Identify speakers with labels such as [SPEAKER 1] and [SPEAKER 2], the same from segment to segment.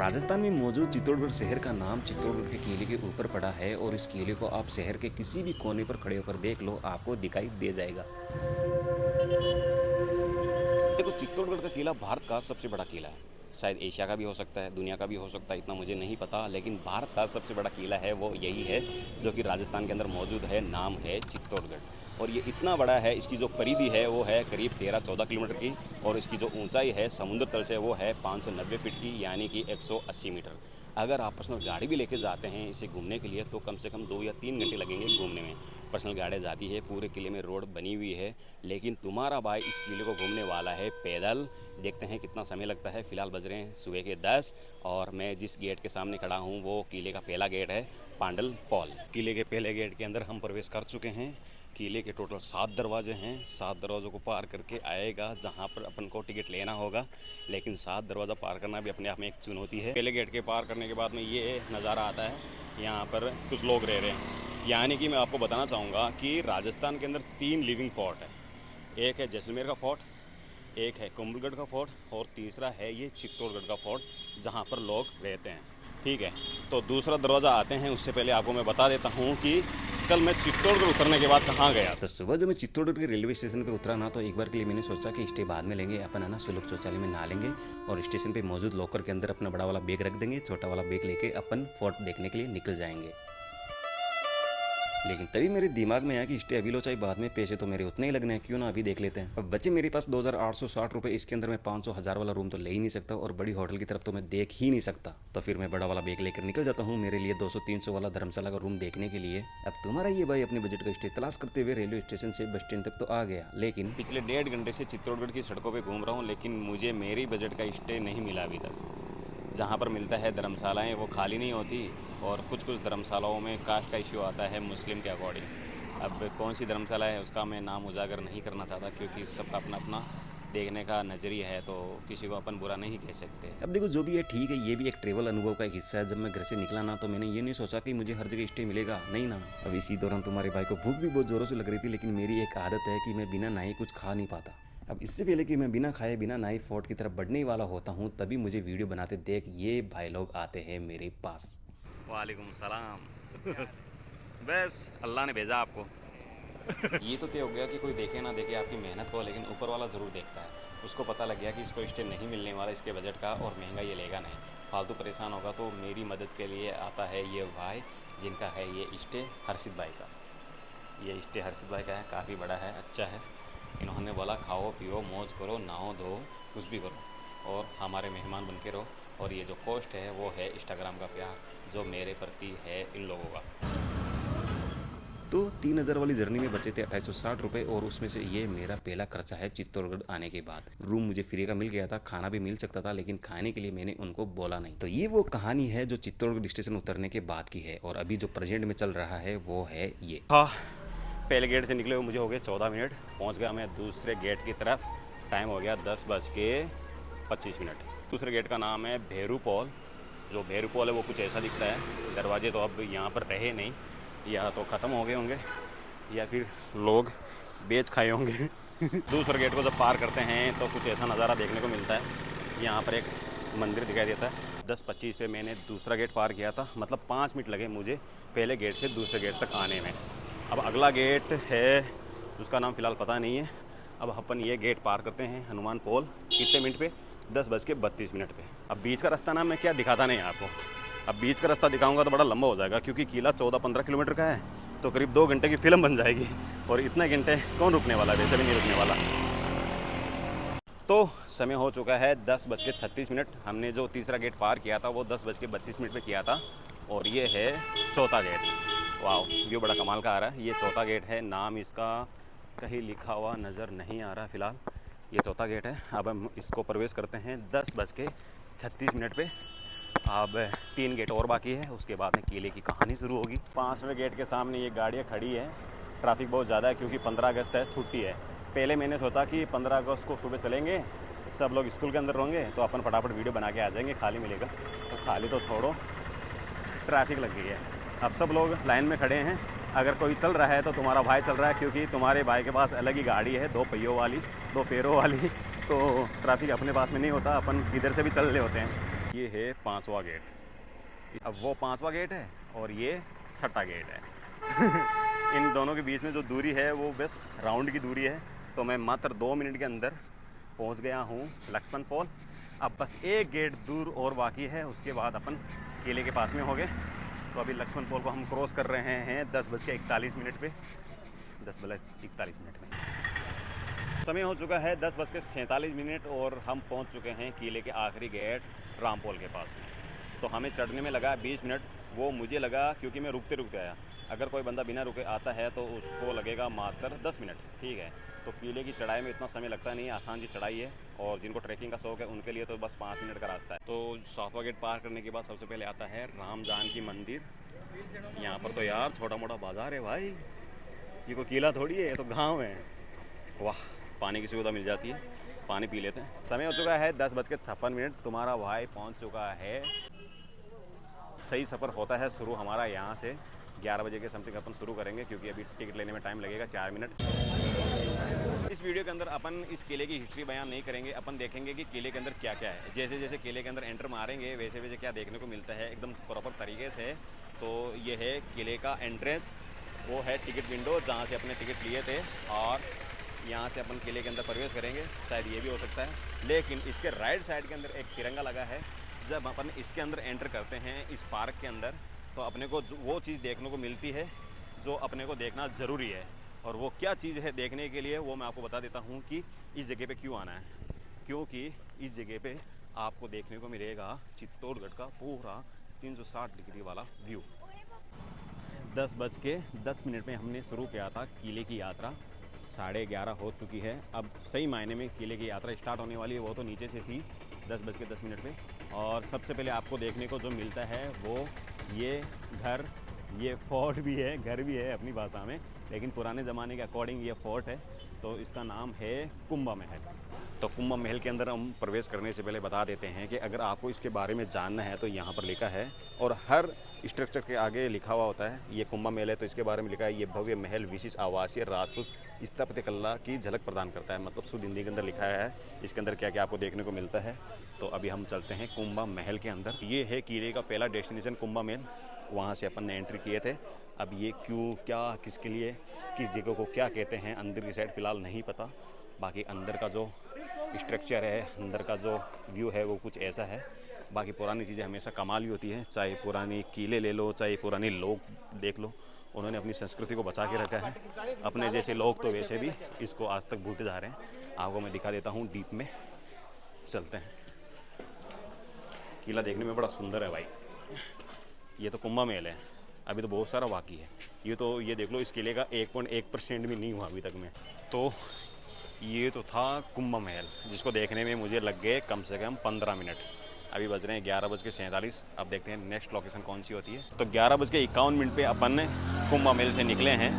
[SPEAKER 1] राजस्थान में मौजूद चित्तौड़गढ़ शहर का नाम चित्तौड़गढ़ के किले के ऊपर पड़ा है और इस किले को आप शहर के किसी भी कोने पर खड़े होकर देख लो, आपको दिखाई दे जाएगा। देखो, चित्तौड़गढ़ का किला भारत का सबसे बड़ा किला है। शायद एशिया का भी हो सकता है, दुनिया का भी हो सकता है, इतना मुझे नहीं पता, लेकिन भारत का सबसे बड़ा किला है वो यही है जो कि राजस्थान के अंदर मौजूद है। नाम है चित्तौड़गढ़ और ये इतना बड़ा है, इसकी जो परिधि है वो है करीब 13-14 किलोमीटर की और इसकी जो ऊंचाई है समुद्र तल से वो है 590 फीट की, यानी कि 180 मीटर। अगर आप पर्सनल गाड़ी भी लेके जाते हैं इसे घूमने के लिए तो कम से कम 2 या 3 घंटे लगेंगे घूमने में। पर्सनल गाड़ी जाती है, पूरे किले में रोड बनी हुई है, लेकिन तुम्हारा भाई इस किले को घूमने वाला है पैदल। देखते हैं कितना समय लगता है। फ़िलहाल बज रहे हैं सुबह के 10 और मैं जिस गेट के सामने खड़ा हूँ वो किले का पहला गेट है, पांडल पॉल। किले के पहले गेट के अंदर हम प्रवेश कर चुके हैं। किले के टोटल 7 दरवाजे हैं। 7 दरवाज़ों को पार करके आएगा जहाँ पर अपन को टिकट लेना होगा, लेकिन 7 दरवाज़ा पार करना भी अपने आप में एक चुनौती है। पहले गेट के पार करने के बाद में ये नज़ारा आता है, यहाँ पर कुछ लोग रह रहे हैं। यानी कि मैं आपको बताना चाहूँगा कि राजस्थान के अंदर 3 लिविंग फोर्ट है। एक है जैसलमेर का फोर्ट, एक है कुंभलगढ़ का फोर्ट और तीसरा है ये चित्तौड़गढ़ का फोर्ट जहाँ पर लोग रहते हैं। ठीक है, तो दूसरा दरवाज़ा आते हैं। उससे पहले आपको मैं बता देता हूँ कि कल मैं चित्तौड़गढ़ उतरने के बाद कहाँ गया। तो सुबह जब मैं चित्तौड़गढ़ के रेलवे स्टेशन पे उतरा ना, तो एक बार के लिए मैंने सोचा कि स्टे बाद में लेंगे, अपन है ना सुलभ शौचालय में नहा लेंगे और स्टेशन पे मौजूद लॉकर के अंदर अपना बड़ा वाला बैग रख देंगे, छोटा वाला बैग लेके अपन फोर्ट देखने के लिए निकल जाएंगे। लेकिन तभी मेरे दिमाग में आया कि स्टे अभी लो चाहे बाद में, पैसे तो मेरे उतने ही लगने हैं, क्यों ना अभी देख लेते हैं। अब बचे मेरे पास 2860 रुपये। इसके अंदर मैं 500-1000 वाला रूम तो ले ही नहीं सकता और बड़ी होटल की तरफ तो मैं देख ही नहीं सकता। तो फिर मैं बड़ा वाला बैग लेकर निकल जाता हूँ मेरे लिए 200-300 वाला धर्मशाला का रूम देखने के लिए। अब तुम्हारा ये भाई अपने बजट का स्टे तलाश करते हुए रेलवे स्टेशन से बस स्टैंड तक तो आ गया, लेकिन पिछले 1.5 घंटे से चित्तौड़गढ़ की सड़कों पर घूम रहा हूँ, लेकिन मुझे मेरी बजट का स्टे नहीं मिला अभी तक। जहाँ पर मिलता है धर्मशालाएँ वो खाली नहीं होती और कुछ धर्मशालाओं में कास्ट का इश्यू आता है मुस्लिम के अकॉर्डिंग। अब कौन सी धर्मशाला है उसका मैं नाम उजागर नहीं करना चाहता, क्योंकि सबका अपना अपना देखने का नज़रिया है, तो किसी को अपन बुरा नहीं कह सकते। अब देखो, जो भी है ठीक है, ये भी एक ट्रेवल अनुभव का एक हिस्सा है। जब मैं घर से निकला ना तो मैंने ये नहीं सोचा कि मुझे हर जगह स्टे मिलेगा, नहीं ना। अब इसी दौरान तुम्हारे भाई को भूख भी बहुत ज़ोरों से लग रही थी, लेकिन मेरी एक आदत है कि मैं बिना नहाए कुछ खा नहीं पाता। अब इससे पहले कि मैं बिना खाए बिना नहाए फोर्ट की तरफ बढ़ने ही वाला होता हूँ, तभी मुझे वीडियो बनाते देख ये भाई लोग आते हैं मेरे पास। वालेकुम सलाम। बस अल्लाह ने भेजा आपको। ये तो तय हो गया कि कोई देखे ना देखे आपकी मेहनत को, लेकिन ऊपर वाला ज़रूर देखता है। उसको पता लग गया कि इसको स्टे नहीं मिलने वाला इसके बजट का और महंगा ये लेगा नहीं, फालतू परेशान होगा। तो मेरी मदद के लिए आता है ये भाई, जिनका है ये स्टे हर्षित भाई का। ये स्टे हर्षित भाई का है, काफ़ी बड़ा है, अच्छा है। इन्होंने बोला खाओ पियो मौज करो, नहाओ धो, कुछ भी करो और हमारे मेहमान बन के रहो। और ये जो कॉस्ट है वो है इंस्टाग्राम का प्यार जो मेरे प्रति है इन लोगों का। तो 3000 वाली जर्नी में बचे थे 2860 रुपये और उसमें से ये मेरा पहला खर्चा है चित्तौड़गढ़ आने के बाद। रूम मुझे फ्री का मिल गया था, खाना भी मिल सकता था, लेकिन खाने के लिए मैंने उनको बोला नहीं। तो ये वो कहानी है जो चित्तौड़गढ़ स्टेशन उतरने के बाद की है और अभी जो प्रेजेंट में चल रहा है वो है ये। हाँ, पहले गेट से निकले हुए मुझे हो गए 14 मिनट, पहुँच गया मैं दूसरे गेट की तरफ। टाइम हो गया 10:25। दूसरे गेट का नाम है भेरू पॉल। जो भेरू पॉल है वो कुछ ऐसा दिखता है। दरवाजे तो अब यहाँ पर रहे नहीं, या तो ख़त्म हो गए होंगे या फिर लोग बेच खाए होंगे। दूसरे गेट को जब पार करते हैं तो कुछ ऐसा नज़ारा देखने को मिलता है। यहाँ पर एक मंदिर दिखाई देता है। 10:25 पे मैंने दूसरा गेट पार किया था, मतलब 5 मिनट लगे मुझे पहले गेट से दूसरे गेट तक आने में। अब अगला गेट है, उसका नाम फ़िलहाल पता नहीं है। अब अपन ये गेट पार करते हैं हनुमान पोल। कितने मिनट पे? 10:32 पे। अब बीच का रास्ता ना मैं क्या दिखाता नहीं आपको। अब बीच का रास्ता दिखाऊंगा तो बड़ा लंबा हो जाएगा, क्योंकि किला 14-15 किलोमीटर का है, तो करीब 2 घंटे की फिल्म बन जाएगी और इतने घंटे कौन रुकने वाला है, वैसे भी नहीं रुकने वाला। तो समय हो चुका है 10:36। हमने जो तीसरा गेट पार किया था वो 10:32 पे किया था और ये है चौथा गेट। वाह, व्यू बड़ा कमाल का आ रहा है। ये चौथा गेट है, नाम इसका कहीं लिखा हुआ नज़र नहीं आ रहा फ़िलहाल। ये चौथा गेट है। अब हम इसको प्रवेश करते हैं 10:36 पे। अब 3 गेट और बाकी है, उसके बाद में किले की कहानी शुरू होगी। 5वें गेट के सामने ये गाड़ियाँ खड़ी है। ट्रैफिक बहुत ज़्यादा है क्योंकि 15 अगस्त है, छुट्टी है। पहले मैंने सोचा कि 15 अगस्त को सुबह चलेंगे, सब लोग स्कूल के अंदर होंगे तो अपन फटाफट वीडियो बना के आ जाएंगे, खाली मिलेगा। तो खाली तो छोड़ो, ट्रैफिक लग गई है। अब सब लोग लाइन में खड़े हैं। अगर कोई चल रहा है तो तुम्हारा भाई चल रहा है, क्योंकि तुम्हारे भाई के पास अलग ही गाड़ी है, 2 पहियों वाली, 2 पैरों वाली। तो ट्रैफिक अपने पास में नहीं होता, अपन इधर से भी चल रहे होते हैं। ये है 5वां गेट। अब वो 5वां गेट है और ये 6ठा गेट है। इन दोनों के बीच में जो दूरी है वो बस राउंड की दूरी है। तो मैं मात्र 2 मिनट के अंदर पहुंच गया हूँ लक्ष्मण फॉल। अब बस एक गेट दूर और बाकी है, उसके बाद अपन किले के पास में हो गए। तो अभी लक्ष्मण फॉल को हम क्रॉस कर रहे हैं 10:41 पे, 10:41 में। समय हो चुका है 10:46 और हम पहुंच चुके हैं किले के आखिरी गेट रामपोल के पास में। तो हमें चढ़ने में लगा 20 मिनट। वो मुझे लगा क्योंकि मैं रुकते रुकते आया। अगर कोई बंदा बिना रुके आता है तो उसको लगेगा मात्र 10 मिनट, ठीक है। तो किले की चढ़ाई में इतना समय लगता नहीं है, आसान सी चढ़ाई है। और जिनको ट्रैकिंग का शौक है उनके लिए तो बस 5 मिनट का रास्ता है। तो 7वां गेट पार करने के बाद सबसे पहले आता है राम जानकी मंदिर। यहाँ पर तो यार छोटा मोटा बाजार है भाई, ये कोई किला थोड़ी है, ये तो गाँव है। वाह, पानी की सुविधा मिल जाती है, पानी पी लेते हैं। समय हो चुका है 10:56। तुम्हारा भाई पहुंच चुका है। सही सफ़र होता है शुरू हमारा यहाँ से 11 बजे के समथिंग अपन शुरू करेंगे, क्योंकि अभी टिकट लेने में टाइम लगेगा 4 मिनट। इस वीडियो के अंदर अपन इस किले की हिस्ट्री बयान नहीं करेंगे, अपन देखेंगे कि किले के अंदर क्या क्या है। जैसे जैसे किले के अंदर एंटर मारेंगे वैसे वैसे क्या देखने को मिलता है एकदम प्रॉपर तरीके से। तो ये है किले का एंट्रेंस, वो है टिकट विंडो जहाँ से अपने टिकट लिए थे, और यहाँ से अपन किले के अंदर प्रवेश करेंगे। शायद ये भी हो सकता है। लेकिन इसके राइट साइड के अंदर एक तिरंगा लगा है। जब अपन इसके अंदर एंटर करते हैं इस पार्क के अंदर, तो अपने को वो चीज़ देखने को मिलती है जो अपने को देखना ज़रूरी है। और वो क्या चीज़ है देखने के लिए, वो मैं आपको बता देता हूँ कि इस जगह पे क्यों आना है। क्योंकि इस जगह पे आपको देखने को मिलेगा चित्तौड़गढ़ का पूरा 360 डिग्री वाला व्यू। 10:10 में हमने शुरू किया था किले की यात्रा, 11:30 हो चुकी है। अब सही मायने में किले की यात्रा स्टार्ट होने वाली है। वो तो नीचे से थी 10:10 पे। और सबसे पहले आपको देखने को जो मिलता है वो ये घर, ये फोर्ट भी है, घर भी है अपनी भाषा में, लेकिन पुराने ज़माने के अकॉर्डिंग ये फोर्ट है। तो इसका नाम है कुंभा महल। तो कुंभा महल के अंदर हम प्रवेश करने से पहले बता देते हैं कि अगर आपको इसके बारे में जानना है तो यहाँ पर लिखा है, और हर स्ट्रक्चर के आगे लिखा हुआ होता है ये कुंभा महल है तो इसके बारे में लिखा है ये भव्य महल विशिष्ट आवासीय राजपूत स्थापत्य कला की झलक प्रदान करता है। मतलब शुद्ध हिंदी के अंदर लिखा है इसके अंदर क्या क्या आपको देखने को मिलता है। तो अभी हम चलते हैं कुंभा महल के अंदर। ये है किले का पहला डेस्टिनेशन कुंभा महल, वहाँ से अपन ने एंट्री किए थे। अब ये क्यों, क्या, किसके लिए, किस जगह को क्या कहते हैं अंदर की साइड फ़िलहाल नहीं पता। बाकी अंदर का जो स्ट्रक्चर है, अंदर का जो व्यू है वो कुछ ऐसा है। बाकी पुरानी चीज़ें हमेशा कमाल ही होती हैं, चाहे पुरानी किले ले लो, चाहे पुराने लोग देख लो, उन्होंने अपनी संस्कृति को बचा के रखा है। अपने जैसे लोग तो वैसे भी इसको आज तक भूलते जा रहे हैं। आपको मैं दिखा देता हूँ, डीप में चलते हैं। किला देखने में बड़ा सुंदर है भाई। ये तो कुंभा महल है, अभी तो बहुत सारा बाकी है। ये देख लो, इस किले का 1.1% भी नहीं हुआ अभी तक में। तो ये तो था कुंभा महल, जिसको देखने में मुझे लग गए कम से कम 15 मिनट। अभी बज रहे हैं 11:47। अब देखते हैं नेक्स्ट लोकेशन कौन सी होती है। तो 11:51 पे अपन कुंभा महल से निकले हैं।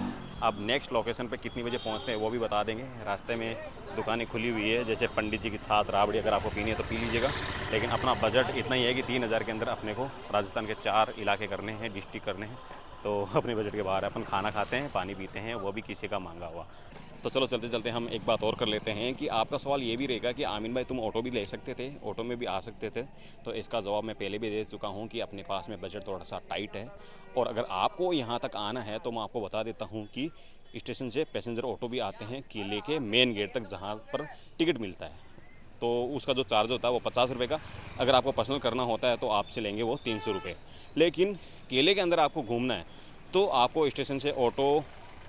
[SPEAKER 1] अब नेक्स्ट लोकेशन पे कितनी बजे पहुंचते हैं वो भी बता देंगे। रास्ते में दुकानें खुली हुई है, जैसे पंडित जी की छाछ राबड़ी अगर आपको पीनी है तो पी लीजिएगा। लेकिन अपना बजट इतना ही है कि 3000 के अंदर अपने को राजस्थान के 4 इलाके करने हैं, डिस्ट्रिक्ट करने हैं। तो अपने बजट के बाहर अपन खाना खाते हैं, पानी पीते हैं, वो भी किसी का मांगा हुआ। तो चलो चलते चलते हम एक बात और कर लेते हैं कि आपका सवाल ये भी रहेगा कि आमिन भाई तुम ऑटो भी ले सकते थे, ऑटो में भी आ सकते थे। तो इसका जवाब मैं पहले भी दे चुका हूँ कि अपने पास में बजट थोड़ा सा टाइट है। और अगर आपको यहाँ तक आना है तो मैं आपको बता देता हूँ कि स्टेशन से पैसेंजर ऑटो भी आते हैं किले के मेन गेट तक, जहाँ पर टिकट मिलता है। तो उसका जो चार्ज होता है वो 50 रुपये का। अगर आपको पर्सनल करना होता है तो आपसे लेंगे वो 300 रुपये। लेकिन किले के अंदर आपको घूमना है तो आपको स्टेशन से ऑटो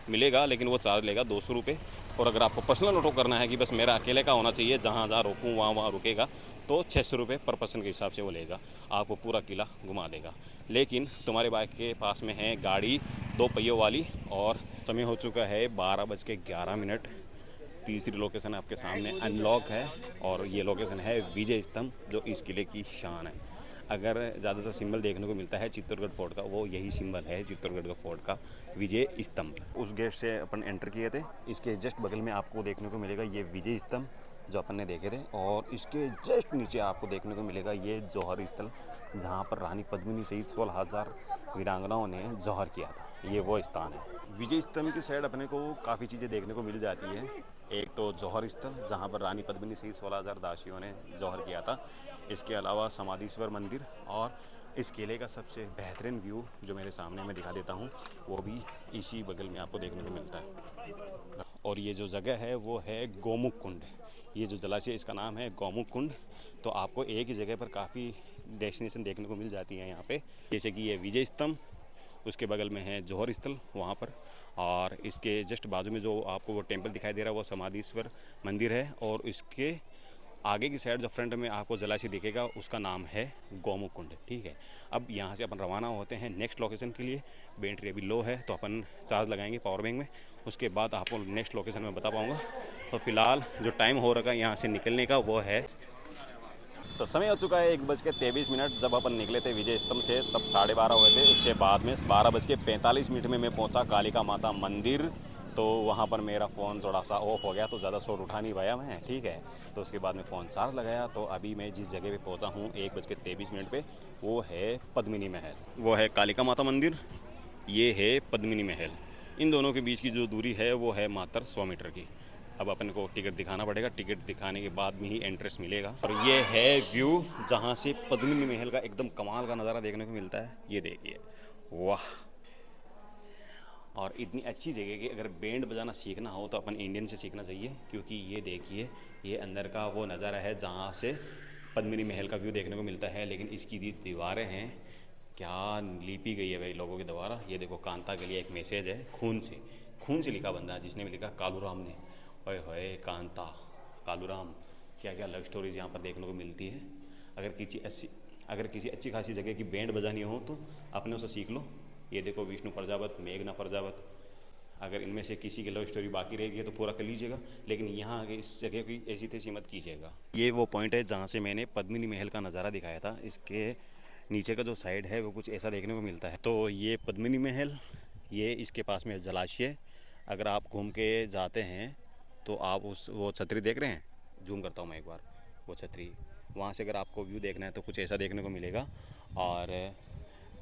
[SPEAKER 1] मिलेगा, लेकिन वो चार्ज लेगा 200 रुपये। और अगर आपको पर्सनल ऑटो करना है कि बस मेरा अकेले का होना चाहिए, जहाँ जहाँ रोकूँ वहाँ रुकेगा, तो 600 रुपये पर पर्सन के हिसाब से वो लेगा, आपको पूरा किला घुमा देगा। लेकिन तुम्हारे बाइक के पास में है गाड़ी 2 पहियों वाली। और समय हो चुका है 12:11। तीसरी लोकेशन आपके सामने अनलॉक है, और ये लोकेशन है विजय स्तंभ, जो इस किले की शान है। अगर ज़्यादातर सिंबल देखने को मिलता है चित्तौड़गढ़ फोर्ट का, वो यही सिंबल है चित्तौड़गढ़ का फोर्ट का, विजय स्तंभ। उस गेट से अपन एंटर किए थे, इसके जस्ट बगल में आपको देखने को मिलेगा ये विजय स्तंभ जो अपन ने देखे थे। और इसके जस्ट नीचे आपको देखने को मिलेगा ये जौहर स्थल, जहाँ पर रानी पद्मिनी सहित 16,000 वीरांगनाओं ने जौहर किया था। ये वो स्थान है। विजय स्तंभ की साइड अपने को काफ़ी चीज़ें देखने को मिल जाती है। एक तो जौहर स्थल जहाँ पर रानी पद्मिनी सहित 16,000 दासियों ने जौहर किया था। इसके अलावा समाधीश्वर मंदिर और इस किले का सबसे बेहतरीन व्यू जो मेरे सामने मैं दिखा देता हूँ, वो भी इसी बगल में आपको देखने को मिलता है। और ये जो जगह है वो है गोमुख कुंड। ये जो जलाशय इसका नाम है गोमुख कुंड। तो आपको एक ही जगह पर काफ़ी डेस्टिनेशन देखने को मिल जाती हैं यहाँ पे, जैसे कि ये विजय स्तंभ, उसके बगल में है जौहर स्थल वहाँ पर, और इसके जस्ट बाजू में जो आपको वो टेंपल दिखाई दे रहा है वो समाधीश्वर मंदिर है, और इसके आगे की साइड जो फ्रंट में आपको जलाशय दिखेगा उसका नाम है गोमुख कुंड। ठीक है, अब यहाँ से अपन रवाना होते हैं नेक्स्ट लोकेशन के लिए। बैटरी अभी लो है तो अपन चार्ज लगाएंगे पावर बैंक में, उसके बाद आपको नेक्स्ट लोकेशन में बता पाऊँगा। तो फिलहाल जो टाइम हो रखा है यहाँ से निकलने का वो है, तो समय हो चुका है 1:23। जब अपन निकले थे विजय स्तंभ से तब 12:30 हुए थे। उसके बाद में 12:45 में मैं पहुंचा कालिका माता मंदिर। तो वहां पर मेरा फ़ोन थोड़ा सा ऑफ हो गया तो ज़्यादा शोर उठा नहीं पाया मैं। ठीक है, तो उसके बाद में फ़ोन चार्ज लगाया। तो अभी मैं जिस जगह पे पहुंचा हूं 1:23 पे, वो है पद्मिनी महल। वो है कालिका माता मंदिर, ये है पद्मिनी महल। इन दोनों के बीच की जो दूरी है वो है मात्र 100 मीटर की। अब अपन को टिकट दिखाना पड़ेगा, टिकट दिखाने के बाद में ही एंट्रेंस मिलेगा। और ये है व्यू जहाँ से पद्मिनी महल का एकदम कमाल का नज़ारा देखने को मिलता है। ये देखिए, वाह। और इतनी अच्छी जगह कि अगर बैंड बजाना सीखना हो तो अपन इंडियन से सीखना चाहिए, क्योंकि ये देखिए ये अंदर का वो नज़ारा है जहाँ से पद्मिनी महल का व्यू देखने को मिलता है। लेकिन इसकी दीवारें हैं क्या लिपी गई है भाई लोगों के द्वारा। ये देखो, कांता के लिए एक मैसेज है, खून से लिखा बंदा जिसने भी लिखा कालूराम ने। ओए होए कांता, कालूराम, क्या क्या लव स्टोरीज यहाँ पर देखने को मिलती है। अगर किसी अच्छी खासी जगह की बैंड बजानी हो तो अपने उसे सीख लो। ये देखो, विष्णु प्रजापत, मेघना प्रजापत, अगर इनमें से किसी की लव स्टोरी बाकी रहेगी तो पूरा कर लीजिएगा, लेकिन यहाँ आगे इस जगह की ऐसी तैसी मत कीजिएगा। ये वो पॉइंट है जहाँ से मैंने पद्मिनी महल का नज़ारा दिखाया था। इसके नीचे का जो साइड है वो कुछ ऐसा देखने को मिलता है। तो ये पद्मिनी महल, ये इसके पास में जलाशय। अगर आप घूम के जाते हैं तो आप वो छतरी देख रहे हैं, जूम करता हूँ मैं एक बार, वो छतरी, वहाँ से अगर आपको व्यू देखना है तो कुछ ऐसा देखने को मिलेगा। और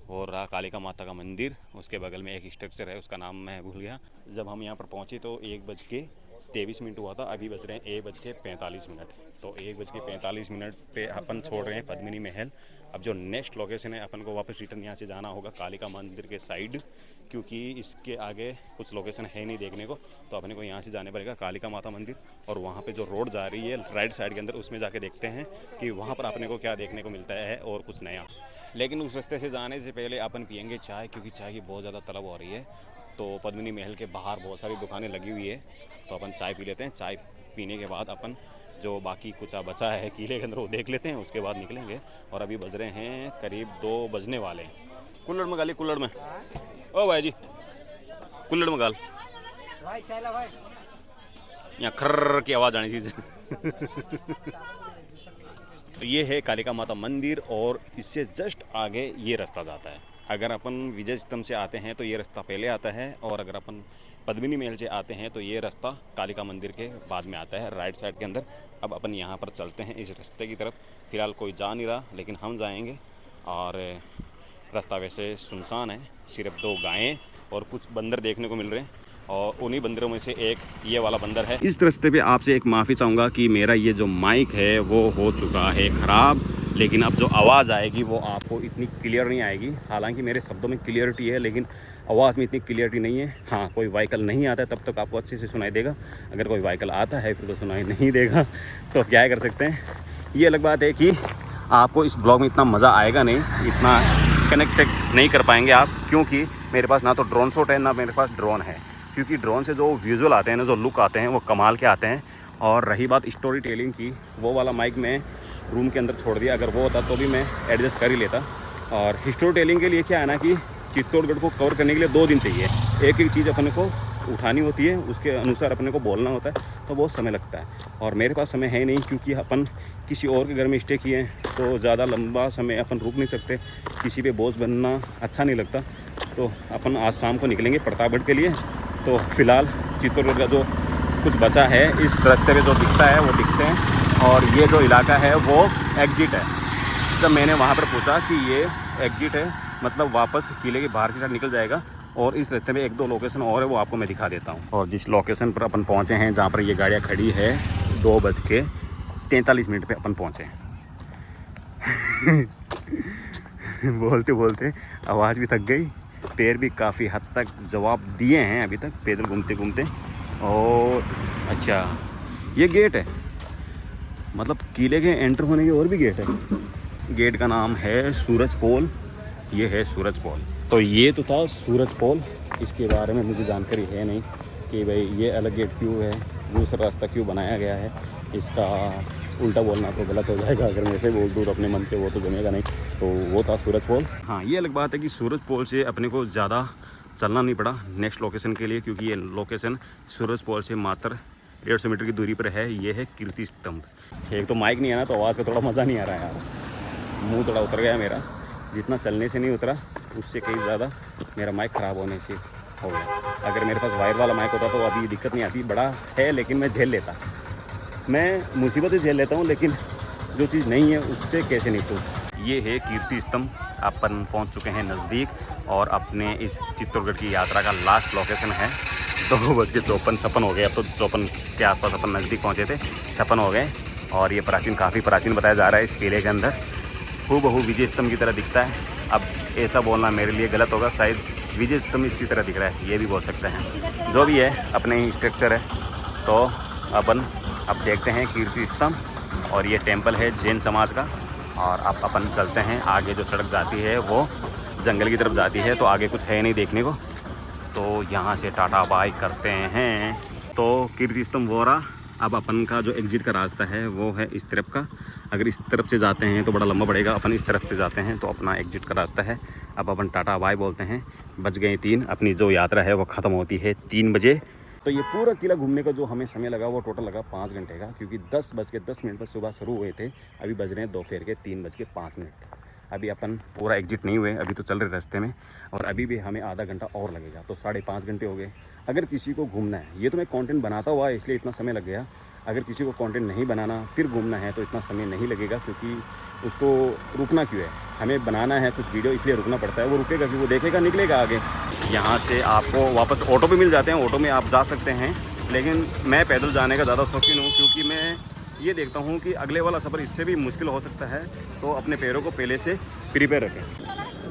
[SPEAKER 1] वो रहा कालिका माता का मंदिर, उसके बगल में एक स्ट्रक्चर है, उसका नाम मैं भूल गया। जब हम यहाँ पर पहुँचे तो 1:23 हुआ था, अभी बज रहे हैं 1:45। तो 1:45 पे अपन छोड़ रहे हैं पद्मिनी महल। अब जो नेक्स्ट लोकेशन है अपन को वापस रिटर्न यहाँ से जाना होगा कालिका मंदिर के साइड, क्योंकि इसके आगे कुछ लोकेशन है नहीं देखने को। तो अपने को यहाँ से जाने पड़ेगा कालिका माता मंदिर, और वहाँ पे जो रोड जा रही है राइट साइड के अंदर, उसमें जाके देखते हैं कि वहाँ पर अपने को क्या देखने को मिलता है और कुछ नया। लेकिन उस रास्ते से जाने से पहले अपन पियेंगे चाय, क्योंकि चाय की बहुत ज़्यादा तलब हो रही है। तो पद्मिनी महल के बाहर बहुत सारी दुकानें लगी हुई है, तो अपन चाय पी लेते हैं। चाय पीने के बाद अपन जो बाकी कुछ बचा है किले के अंदर वो देख लेते हैं, उसके बाद निकलेंगे। और अभी बज रहे हैं करीब 2 बजने वाले हैं। कुल्लड़ में गाली, कुल्लड़ में, ओ भाई जी कुल्लड़ में गाल
[SPEAKER 2] भाई, चाय ला भाई।
[SPEAKER 1] यहाँ खर्र की आवाज़ आनी चाहिए। तो ये है कालिका माता मंदिर, और इससे जस्ट आगे ये रास्ता जाता है। अगर अपन विजय स्तंभ से आते हैं तो ये रास्ता पहले आता है, और अगर अपन पद्मिनी महल से आते हैं तो ये रास्ता कालिका मंदिर के बाद में आता है राइट साइड के अंदर। अब अपन यहाँ पर चलते हैं इस रास्ते की तरफ। फ़िलहाल कोई जा नहीं रहा, लेकिन हम जाएंगे। और रास्ता वैसे सुनसान है, सिर्फ 2 गायें और कुछ बंदर देखने को मिल रहे हैं, और उन्हीं बंदरों में से एक ये वाला बंदर है। इस रास्ते पे आपसे एक माफ़ी चाहूँगा कि मेरा ये जो माइक है वो हो चुका है ख़राब, लेकिन अब जो आवाज़ आएगी वो आपको इतनी क्लियर नहीं आएगी। हालांकि मेरे शब्दों में क्लियरिटी है, लेकिन आवाज़ में इतनी क्लियरिटी नहीं है। हाँ, कोई व्हीकल नहीं आता है तब तक आपको अच्छे से सुनाई देगा, अगर कोई व्हीकल आता है फिर तो सुनाई नहीं देगा। तो क्या कर सकते हैं। ये अलग बात है कि आपको इस ब्लॉग में इतना मज़ा आएगा नहीं, इतना कनेक्ट नहीं कर पाएंगे आप, क्योंकि मेरे पास ना तो ड्रोन शॉट है ना मेरे पास ड्रोन है। क्योंकि ड्रोन से जो विजुअल आते हैं ना, जो लुक आते हैं, वो कमाल के आते हैं। और रही बात स्टोरी टेलिंग की, वो वाला माइक मैं रूम के अंदर छोड़ दिया, अगर वो होता तो भी मैं एडजस्ट कर ही लेता। और स्टोरी टेलिंग के लिए क्या है ना कि चित्तौड़गढ़ को कवर करने के लिए 2 दिन चाहिए। एक एक चीज़ अपने को उठानी होती है, उसके अनुसार अपने को बोलना होता है, तो बहुत समय लगता है। और मेरे पास समय है नहीं, क्योंकि अपन किसी और के घर में स्टे किए हैं तो ज़्यादा लंबा समय अपन रुक नहीं सकते, किसी पे बोझ बनना अच्छा नहीं लगता। तो अपन आज शाम को निकलेंगे प्रतापगढ़ के लिए। तो फिलहाल चित्तौड़गढ़ का जो कुछ बचा है इस रास्ते पे जो दिखता है वो दिखते हैं। और ये जो इलाका है वो एग्जिट है। जब मैंने वहाँ पर पूछा कि ये एग्जिट है मतलब वापस किले के बाहर की साइड निकल जाएगा, और इस रास्ते में 1-2 लोकेशन और है, वो आपको मैं दिखा देता हूँ। और जिस लोकेशन पर अपन पहुँचे हैं, जहाँ पर ये गाड़ियाँ खड़ी है, 2:43 पे अपन पहुँचे। बोलते बोलते आवाज़ भी थक गई, पैर भी काफ़ी हद तक जवाब दिए हैं अभी तक पैदल घूमते घूमते। और अच्छा, ये गेट है, मतलब किले के एंटर होने के और भी गेट है। गेट का नाम है सूरज पोल। ये है सूरज पोल। तो ये तो था सूरज पोल, इसके बारे में मुझे जानकारी है नहीं कि भाई ये अलग गेट क्यों है, दूसरा रास्ता क्यों बनाया गया है। इसका उल्टा बोलना तो गलत हो जाएगा, अगर मैं ऐसे बोल दूँ अपने मन से, वो तो जमेगा नहीं। तो वो था सूरज पोल। हाँ, ये अलग बात है कि सूरज पोल से अपने को ज़्यादा चलना नहीं पड़ा नेक्स्ट लोकेशन के लिए, क्योंकि ये लोकेशन सूरज पोल से मात्र 150 मीटर की दूरी पर है। ये है कीर्ति स्तंभ। एक तो माइक नहीं है ना, तो आवाज़ का थोड़ा मज़ा नहीं आ रहा है यार, मुँह थोड़ा उतर गया मेरा, जितना चलने से नहीं उतरा उससे कहीं ज़्यादा मेरा माइक ख़राब होने से हो गया। अगर मेरे पास वायर वाला माइक होता तो अभी दिक्कत नहीं आती, बड़ा है लेकिन मैं झेल लेता, मैं मुसीबतें झेल लेता हूँ, लेकिन जो चीज़ नहीं है उससे कैसे निपटूँ। ये है कीर्ति स्तंभ। अपन पहुँच चुके हैं नज़दीक, और अपने इस चित्तौड़गढ़ की यात्रा का लास्ट लोकेशन है। 2:54 हो गए, अब तो 54 के आसपास अपन नज़दीक पहुँचे थे, 56 हो गए। और ये प्राचीन, काफ़ी प्राचीन बताया जा रहा है। इस किले के अंदर हूबहू विजय स्तंभ की तरह दिखता है। अब ऐसा बोलना मेरे लिए गलत होगा, शायद विजय स्तंभ इसकी तरह दिख रहा है, ये भी बोल सकते हैं। जो भी है, अपने ही स्ट्रक्चर है। तो अपन अब देखते हैं कीर्ति स्तंभ, और ये टेम्पल है जैन समाज का। और अब अपन चलते हैं आगे। जो सड़क जाती है वो जंगल की तरफ जाती है, तो आगे कुछ है नहीं देखने को, तो यहाँ से टाटा बाय करते हैं। तो कीर्ति स्तंभ वो रहा। अब अपन का जो एग्जिट का रास्ता है वो है इस तरफ का। अगर इस तरफ से जाते हैं तो बड़ा लंबा पड़ेगा, अपन इस तरफ से जाते हैं तो अपना एग्जिट का रास्ता है। अब अपन टाटा बाय बोलते हैं। बज गए 3, अपनी जो यात्रा है वो ख़त्म होती है 3 बजे। तो ये पूरा किला घूमने का जो हमें समय लगा वो टोटल लगा 5 घंटे का, क्योंकि 10:10 पर सुबह शुरू हुए थे। अभी बज रहे हैं दोपहर के 3:05। अभी अपन पूरा एग्जिट नहीं हुए, अभी तो चल रहे रास्ते में, और अभी भी हमें आधा घंटा और लगेगा, तो 5.5 घंटे हो गए। अगर किसी को घूमना है, ये तो मैं कंटेंट बनाता हुआ इसलिए इतना समय लग गया। अगर किसी को कंटेंट नहीं बनाना फिर घूमना है तो इतना समय नहीं लगेगा, क्योंकि उसको रुकना क्यों है, हमें बनाना है कुछ वीडियो, इसलिए रुकना पड़ता है। वो रुकेगा कि वो देखेगा, निकलेगा आगे। यहाँ से आपको वापस ऑटो भी मिल जाते हैं, ऑटो में आप जा सकते हैं, लेकिन मैं पैदल जाने का ज़्यादा शौकीन हूँ, क्योंकि मैं ये देखता हूँ कि अगले वाला सफ़र इससे भी मुश्किल हो सकता है, तो अपने पैरों को पहले से प्रिपेयर रखें।